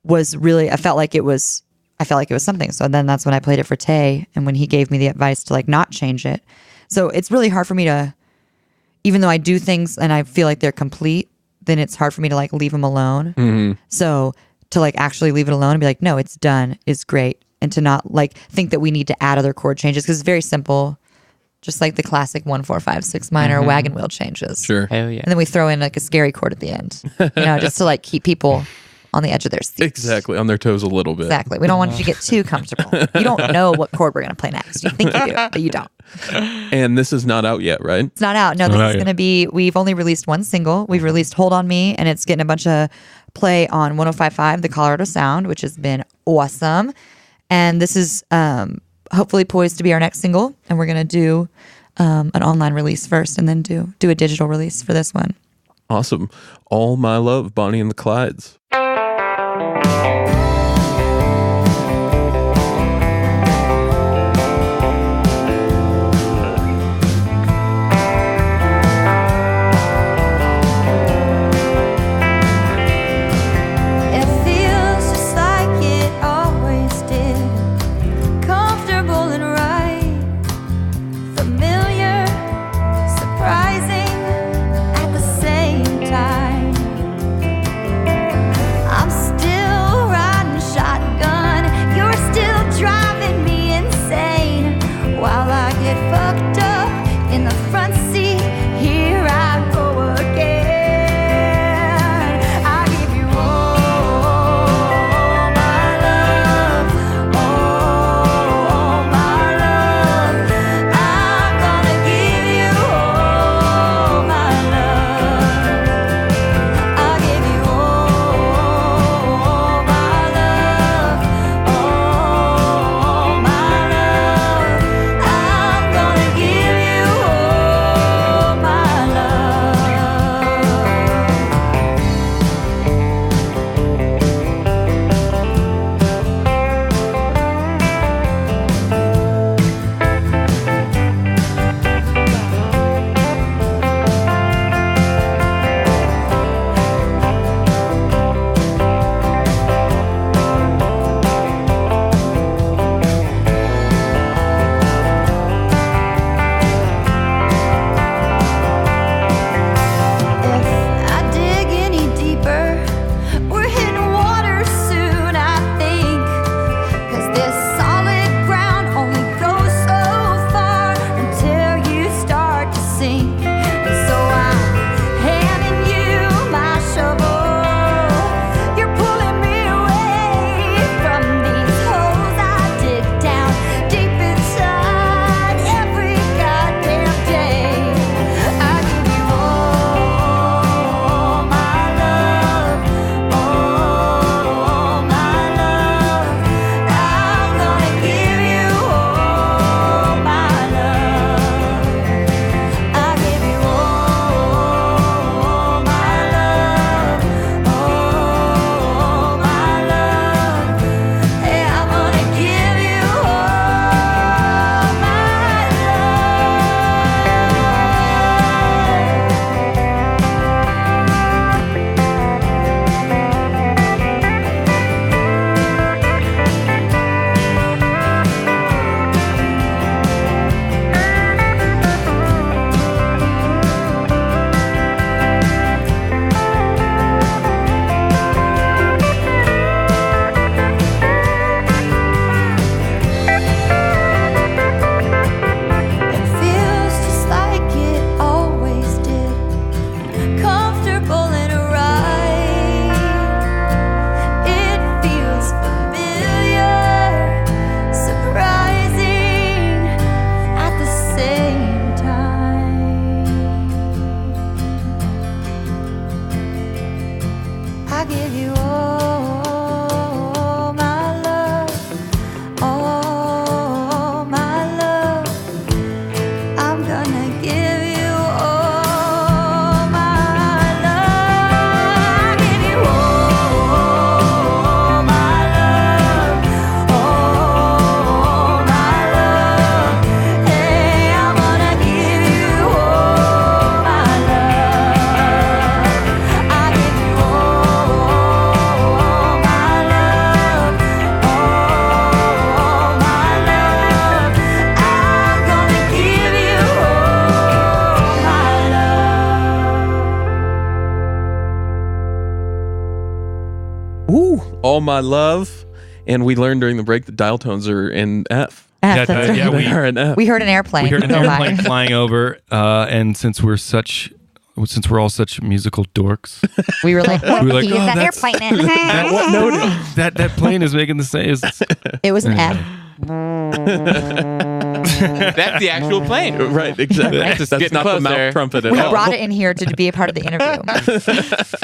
I felt like it was something. So then that's when I played it for Tay and when he gave me the advice to like not change it. So it's really hard for me to, even though I do things and I feel like they're complete, then it's hard for me to like leave them alone. So to like actually leave it alone and be like, no, it's done is great. And to not like think that we need to add other chord changes because it's very simple. Just like the classic 1, 4, 5, 6 minor wagon wheel changes. Sure. Hell yeah. And then we throw in like a scary chord at the end, just to like keep people on the edge of their seats. Exactly, on their toes a little bit. Exactly. We don't want you to get too comfortable. You don't know what chord we're going to play next. You think you do, but you don't. And this is not out yet, right? It's not out. No, this is going to be, we've only released one single. We've released Hold On Me, and it's getting a bunch of play on 105.5, the Colorado Sound, which has been awesome. And this is hopefully poised to be our next single. And we're going to do an online release first and then do a digital release for this one. Awesome. All My Love, Bonnie and the Clydes. All My Love. And we learned during the break that dial tones are in F. F, that's right. They are in F. We heard an airplane. We heard an airplane flying over, and since we're such since we're all such musical dorks, We were like, what we were like, key is oh, that that's- airplane in? what note? That plane is making the same. It was an F. That's the actual plane. Right, exactly. Just That's getting not the closer. mouth trumpet at We all. brought it in here to be a part of the interview.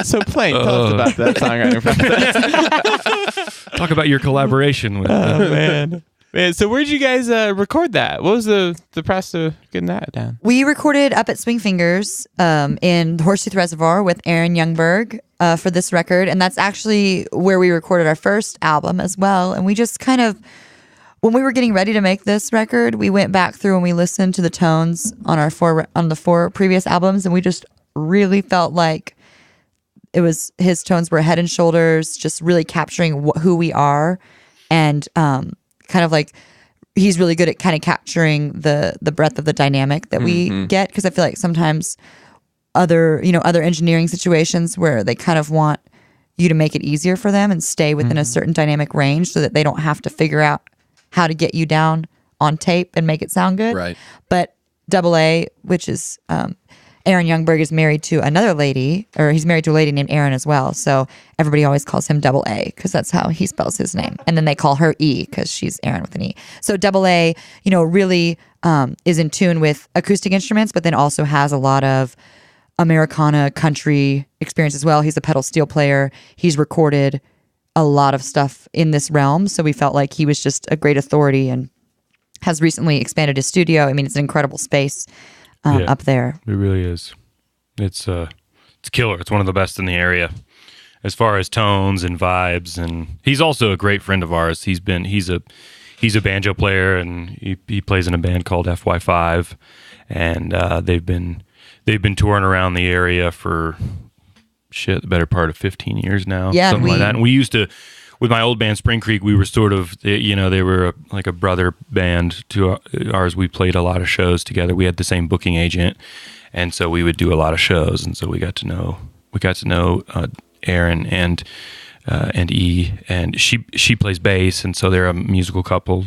So plane, tell us about that songwriting process. Talk about your collaboration with. Oh man. So where'd you guys record that? What was the process of getting that down? We recorded up at Swing Fingers in Horsetooth Reservoir with Aaron Youngberg for this record. And that's actually where we recorded our first album as well. And we just kind of, when we were getting ready to make this record, we went back through and we listened to the tones on the four previous albums. And we just really felt like it was, his tones were head and shoulders, just really capturing who we are. And kind of like, he's really good at kind of capturing the breadth of the dynamic that we get, because I feel like sometimes other engineering situations where they kind of want you to make it easier for them and stay within a certain dynamic range so that they don't have to figure out how to get you down on tape and make it sound good. Right. But Double A, which is Aaron Youngberg, is married to another lady, or he's married to a lady named Aaron as well. So everybody always calls him Double A because that's how he spells his name. And then they call her E because she's Aaron with an E. So Double A, really is in tune with acoustic instruments, but then also has a lot of Americana country experience as well. He's a pedal steel player. He's recorded a lot of stuff in this realm. So we felt like he was just a great authority and has recently expanded his studio. I mean, it's an incredible space up there. It really is. It's killer. It's one of the best in the area as far as tones and vibes. And he's also a great friend of ours. He's a banjo player, and he plays in a band called FY5, and they've been touring around the area for the better part of 15 years now. Yeah, something like that. And we used to, with my old band Spring Creek, we were sort of, they were like a brother band to ours. We played a lot of shows together. We had the same booking agent, and so we would do a lot of shows. And so we got to know Aaron and E, and she plays bass, and so they're a musical couple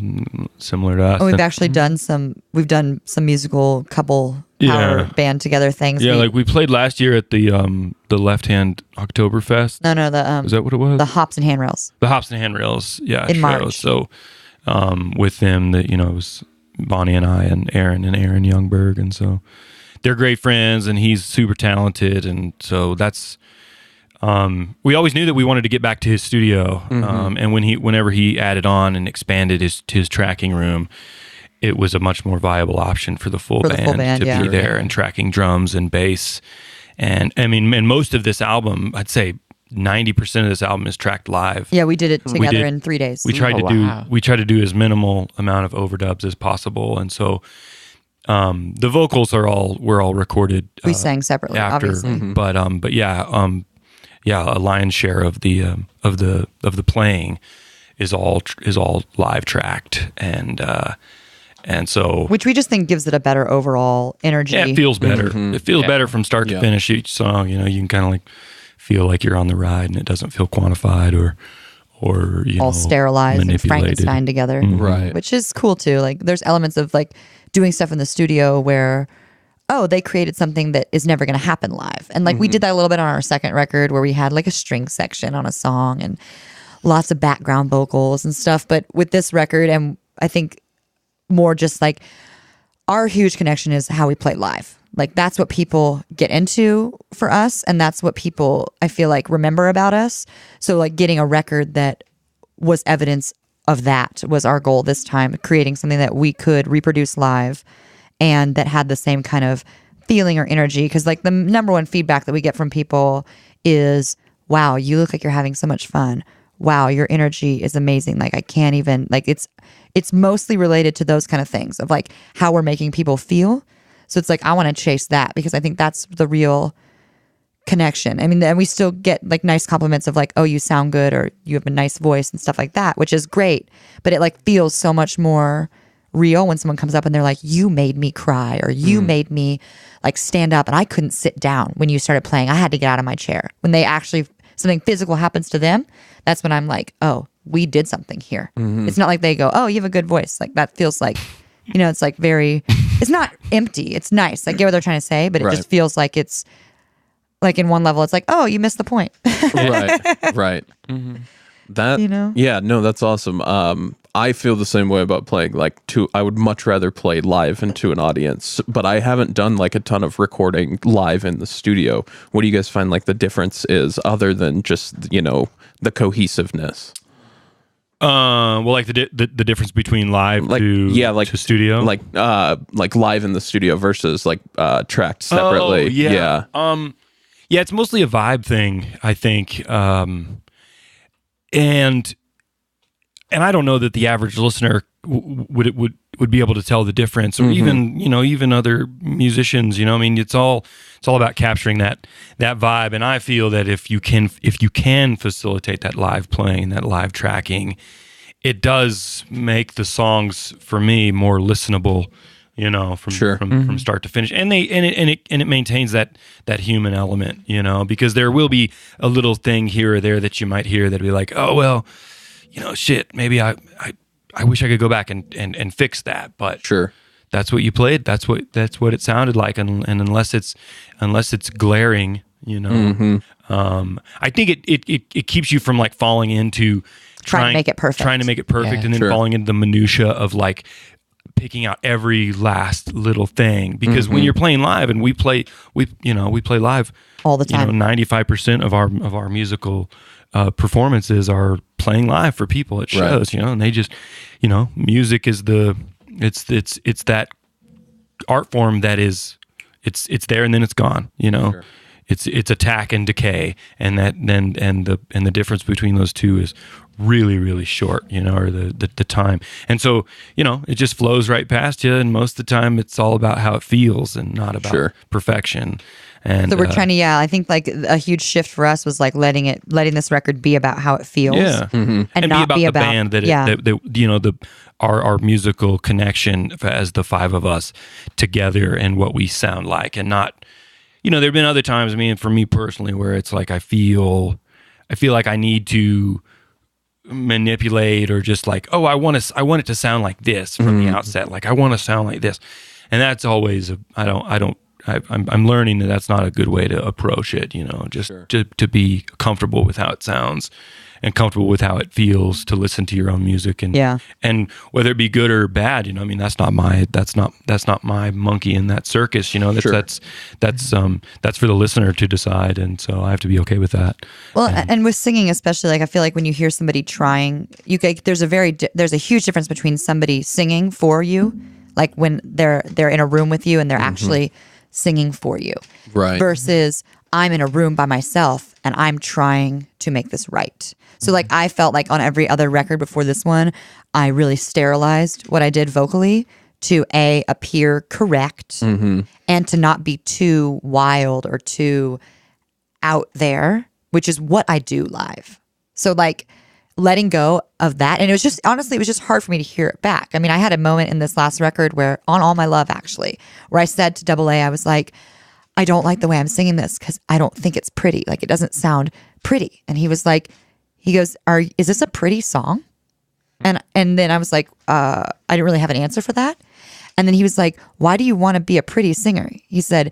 similar to us. And we've actually done some musical couple power band together things. Yeah, like we played last year at the Left Hand Oktoberfest. No, Is that what it was? the Hops and Handrails. The Hops and Handrails, In show. March. So with them, it was Bonnie and I and Aaron Youngberg, and so they're great friends, and he's super talented, and so that's. We always knew that we wanted to get back to his studio, and whenever he added on and expanded his tracking room, it was a much more viable option for the full band to be there and tracking drums and bass. And I mean, and most of this album, I'd say 90% of this album is tracked live. Yeah, we did it together in 3 days. We tried to do as minimal amount of overdubs as possible, and so the vocals were all recorded. We sang separately, after, obviously. but a lion's share of the playing is all live tracked, and so Which we just think gives it a better overall energy. yeah, it feels better. It feels better from start to finish each song. You can kind of like feel like you're on the ride, and it doesn't feel quantified or all sterilized and manipulated. Frankenstein together. Right. Which is cool too. Like there's elements of like doing stuff in the studio where they created something that is never going to happen live. And like we did that a little bit on our second record where we had like a string section on a song and lots of background vocals and stuff. But with this record, and I think more just like our huge connection is how we play live. Like that's what people get into for us, and that's what people, I feel like, remember about us. So like getting a record that was evidence of that was our goal this time, creating something that we could reproduce live and that had the same kind of feeling or energy. Because like the number one feedback that we get from people is, wow, you look like you're having so much fun. Wow, your energy is amazing. Like I can't even, like it's mostly related to those kind of things of like how we're making people feel. So it's like, I want to chase that because I think that's the real connection. I mean, and we still get like nice compliments of like, oh, you sound good, or you have a nice voice and stuff like that, which is great. But it like feels so much more real when someone comes up and they're like, you made me cry, or you made me like stand up and I couldn't sit down when you started playing. I had to get out of my chair. When they actually, something physical happens to them, that's when I'm like, oh, we did something here. It's not like they go, oh, you have a good voice. Like that feels like, it's like very, it's not empty. It's nice. I get what they're trying to say, but it just feels like it's like in one level, it's like, oh, you missed the point. Right. That, You know? yeah, no, that's awesome. I feel the same way about playing I would much rather play live into an audience, but I haven't done like a ton of recording live in the studio. What do you guys find like the difference is other than just, the cohesiveness? Well, like the difference between live to studio, like live in the studio versus like tracked separately. Oh, yeah. Yeah, it's mostly a vibe thing, I think. And I don't know that the average listener would be able to tell the difference, or even other musicians. I mean, it's all about capturing that vibe. And I feel that if you can facilitate that live playing, that live tracking, it does make the songs for me more listenable. From start to finish, and it maintains that human element. Because there will be a little thing here or there that you might hear that'll be like, oh well. Shit, maybe I wish I could go back and fix that, but sure, that's what you played. That's what it sounded like, and unless it's glaring, I think it keeps you from like falling into trying to make it perfect, and then falling into the minutia of like picking out every last little thing. Because when you're playing live, and we play live all the time, 95% of our musical performances are playing live for people at shows, and they just, music is it's that art form that is, it's there and then it's gone, Sure. It's attack and decay, and the difference between those two is really, really short, or the time. And so, it just flows right past you, and most of the time it's all about how it feels and not about perfection. And so we're trying to, I think like a huge shift for us was like letting this record be about how it feels, and not be about the band that our musical connection as the five of us together and what we sound like, and not, there've been other times, for me personally, where it's like I feel like I need to manipulate, or just like, oh, I want it to sound like this from the outset, like I want to sound like this, and that's always I'm learning that that's not a good way to approach it, just to be comfortable with how it sounds and comfortable with how it feels to listen to your own music, and whether it be good or bad, that's not my monkey in that circus, that's for the listener to decide, and so I have to be okay with that. Well, and with singing especially, like I feel like when you hear somebody trying, there's a huge difference between somebody singing for you, like when they're in a room with you and they're actually singing for you, right, versus I'm in a room by myself and I'm trying to make this right. So like I felt like on every other record before this one, I really sterilized what I did vocally to appear correct, and to not be too wild or too out there, which is what I do live. So like letting go of that, and it was just hard for me to hear it back. I mean, I had a moment in this last record where, on All My Love actually, where I said to AA, I was like, I don't like the way I'm singing this because I don't think it's pretty. Like it doesn't sound pretty. And he goes, is this a pretty song? And then I was like, I didn't really have an answer for that. And then he was like, why do you want to be a pretty singer? He said,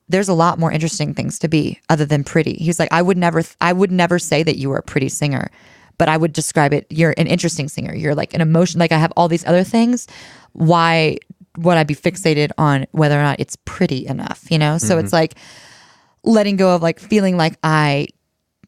there's a lot more interesting things to be other than pretty. He was like, I would never say that you were a pretty singer, but I would describe it, you're an interesting singer. You're like an emotion, like I have all these other things. Why would I be fixated on whether or not it's pretty enough, So it's like letting go of like feeling like I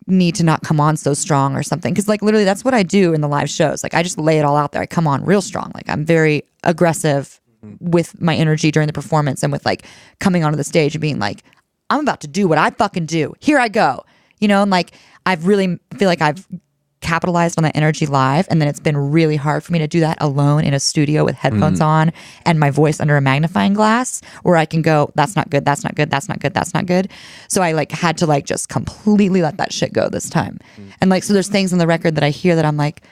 need to not come on so strong or something. Cause like literally that's what I do in the live shows. Like I just lay it all out there. I come on real strong. Like I'm very aggressive with my energy during the performance, and with like coming onto the stage and being like, I'm about to do what I fucking do. Here I go. And like I've really feel like I've capitalized on that energy live, and then it's been really hard for me to do that alone in a studio with headphones on and my voice under a magnifying glass, where I can go, that's not good, that's not good, that's not good, that's not good. So I like had to like just completely let that shit go this time. And like, so there's things on the record that I hear that I'm like,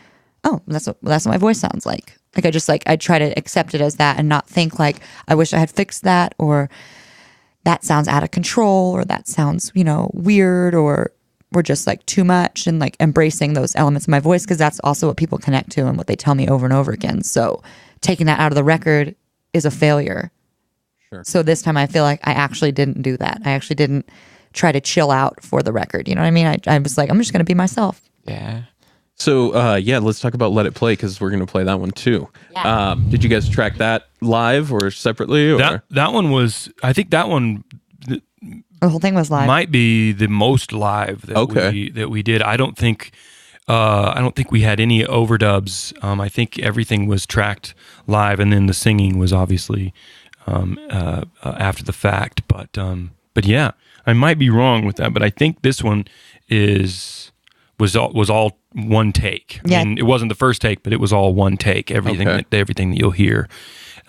oh, that's what my voice sounds like. Like I try to accept it as that and not think like I wish I had fixed that, or that sounds out of control, or that sounds, weird, or we're just like too much, and like embracing those elements of my voice, because that's also what people connect to and what they tell me over and over again. So taking that out of the record is a failure. Sure. So this time I feel like I actually didn't do that. I actually didn't try to chill out for the record. You know what I mean? I was like, I'm just going to be myself. Yeah. So, let's talk about Let It Play because we're going to play that one too. Yeah. Did you guys track that live or separately? Or? That one was, I think that one The whole thing was live. might be the most live that we did. I don't think we had any overdubs. I think everything was tracked live, and then the singing was obviously after the fact. But yeah, I might be wrong with that. But I think this one was all one take. Yeah. I mean, it wasn't the first take, but it was all one take. Everything that you'll hear,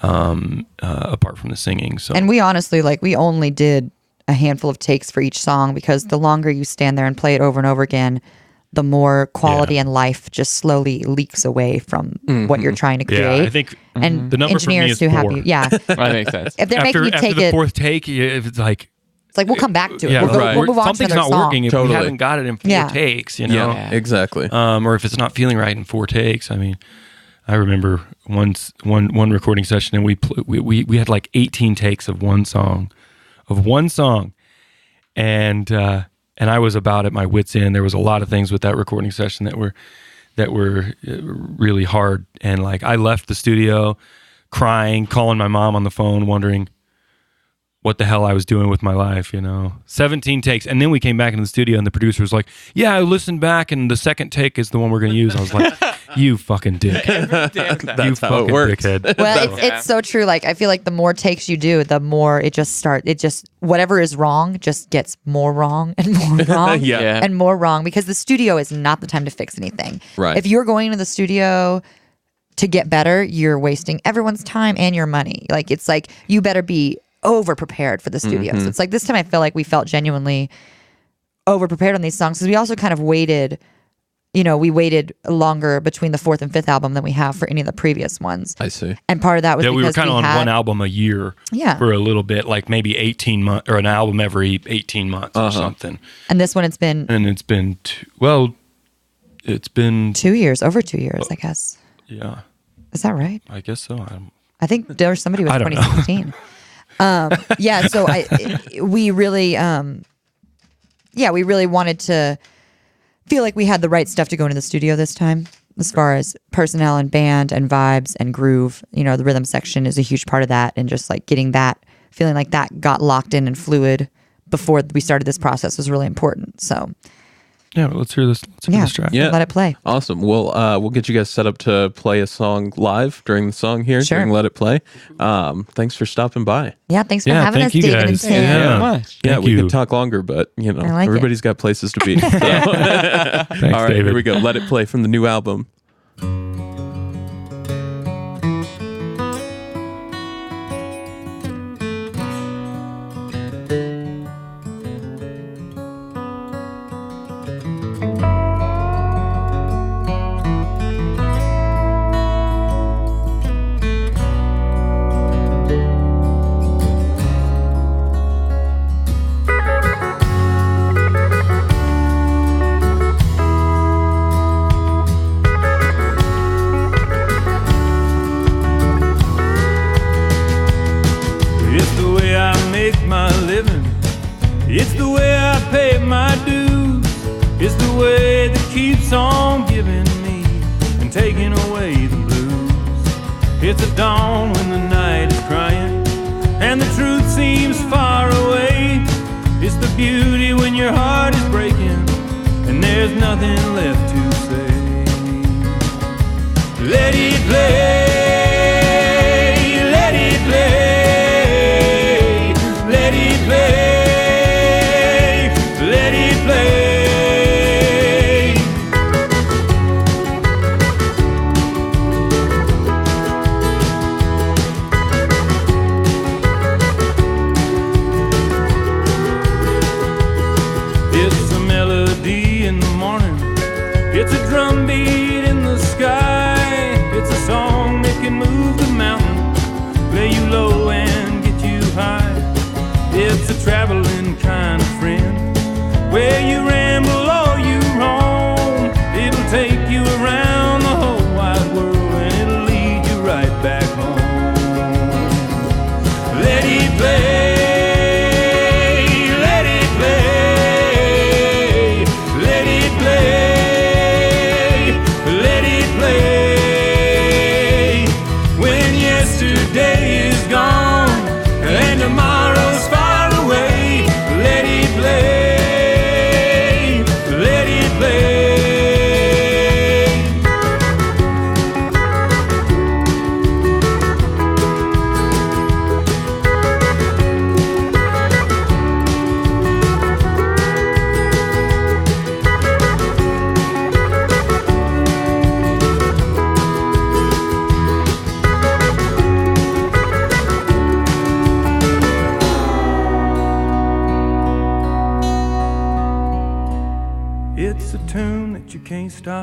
apart from the singing. So, and we honestly we only did a handful of takes for each song because the longer you stand there and play it over and over again, the more quality and life just slowly leaks away from what you're trying to create. Yeah, I think and the number for me engineers is who 4. have you, That makes sense. if they're after making you take the it, fourth take, it's like. it's like we'll come back to it. Yeah, We'll move on to something's another not song. working if we Totally. haven't got it in 4 takes, you know. Yeah, exactly. Or if it's not feeling right in 4 takes. I mean, I remember one recording session, and we had like 18 takes of one song, and I was about at my wit's end. There was a lot of things with that recording session that were really hard, and like I left the studio crying, calling my mom on the phone, wondering what the hell I was doing with my life, 17 takes. And then we came back into the studio and the producer was like, yeah, I listened back and the second take is the one we're going to use. I was like, you fucking dick. You That's how it fucking works. dickhead. Well, it's so true. Like I feel like the more takes you do, the more it just whatever is wrong just gets more wrong and more wrong Yeah. and more wrong because the studio is not the time to fix anything. Right. If you're going to the studio to get better, you're wasting everyone's time and your money. Like it's like you better be over prepared for the studio. So it's like this time I feel like we felt genuinely over prepared on these songs because we also kind of waited. We waited longer between the 4th and 5th album than we have for any of the previous ones. I see. And part of that was Yeah, because we were kind of on had, one album a year for a little bit, like maybe 18 months, or an album every 18 months or something. And this one, it's been And it's been, it's been, 2 years, over 2 years, I guess. yeah, Is that right? I guess so. I think there was somebody with I don't know. 2016. Yeah, so we really wanted to feel like we had the right stuff to go into the studio this time, as far as personnel and band and vibes and groove. The rhythm section is a huge part of that, and just like getting that, feeling like that got locked in and fluid before we started this process was really important. So Yeah, let's hear this. Let's hear this track. Yeah. let it play. Awesome. We'll get you guys set up to play a song live during the song here. Sure. During Let It Play. Thanks for stopping by. Yeah, thanks for Yeah, having thank us, you David and guys. Tim. Yeah. much. Yeah, Thank we you. could talk longer, but like it. everybody's got places to be. So. Thanks, All right, David. here we go. Let It Play from the new album. It's the way I make my living. It's the way I pay my dues. It's the way that keeps on giving me and taking away the blues. It's a dawn when the night is crying and the truth seems far away. It's the beauty when your heart is breaking and there's nothing left to say. Let it play. Let it play. Let it play, let it play. It's a melody in the morning. It's a drum beat in the sky. It's a song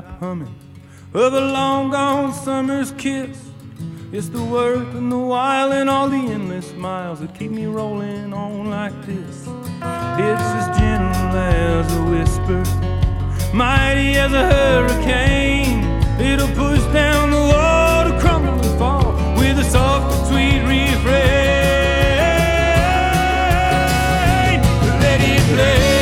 stop humming of a long gone summer's kiss. It's the work and the while and all the endless miles that keep me rolling on like this. It's as gentle as a whisper, mighty as a hurricane. It'll push down the wall to crumble and fall with a soft, sweet refrain. Let it play.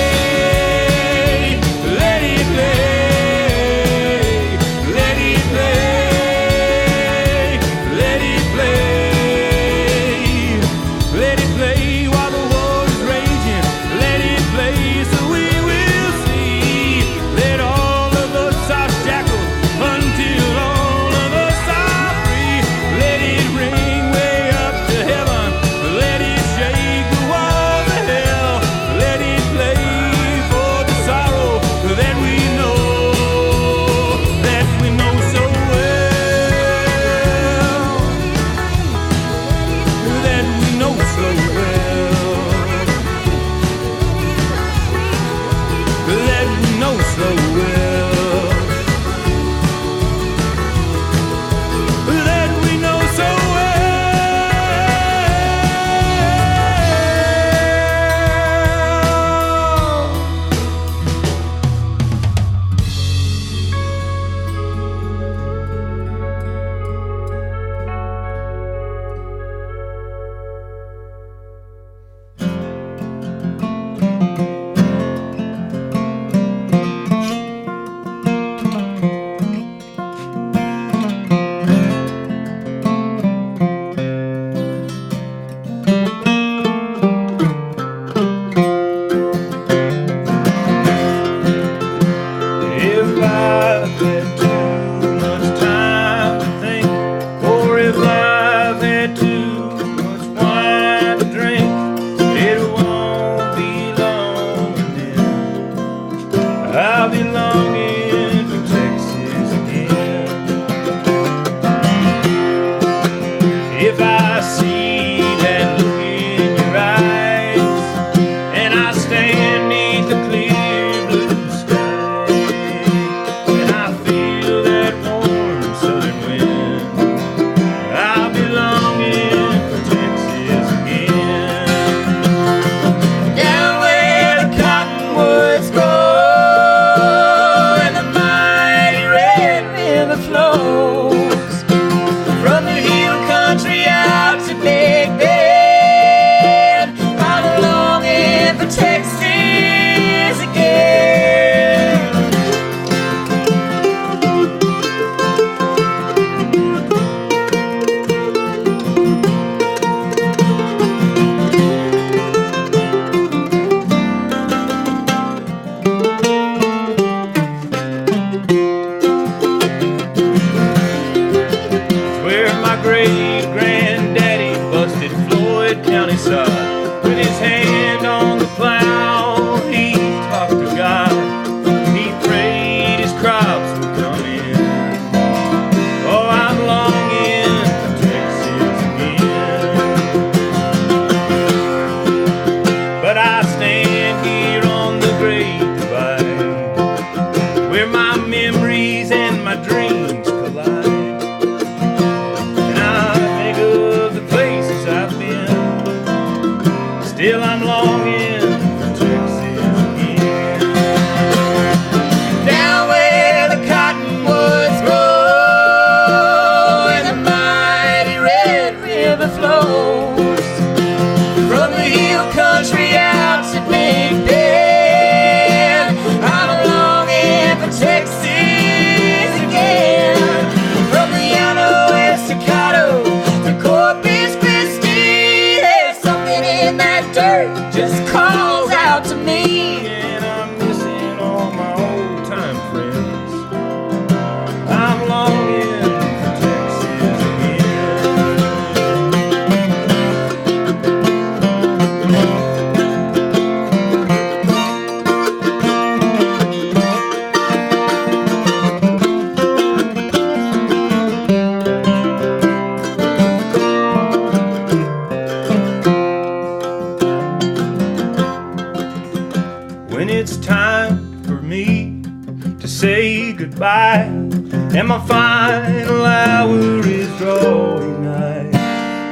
and my final hour is drawing nigh.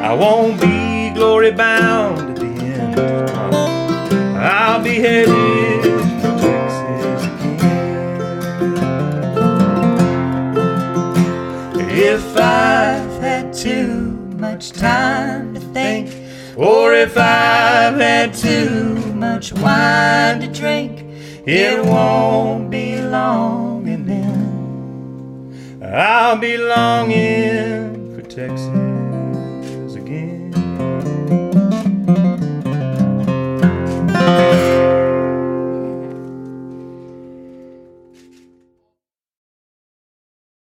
I won't be glory bound at the end of time. I'll be headed for Texas again. If I've had too much time to think, or if I've had too much wine to drink, it won't be long, and then I'll be longing for Texas.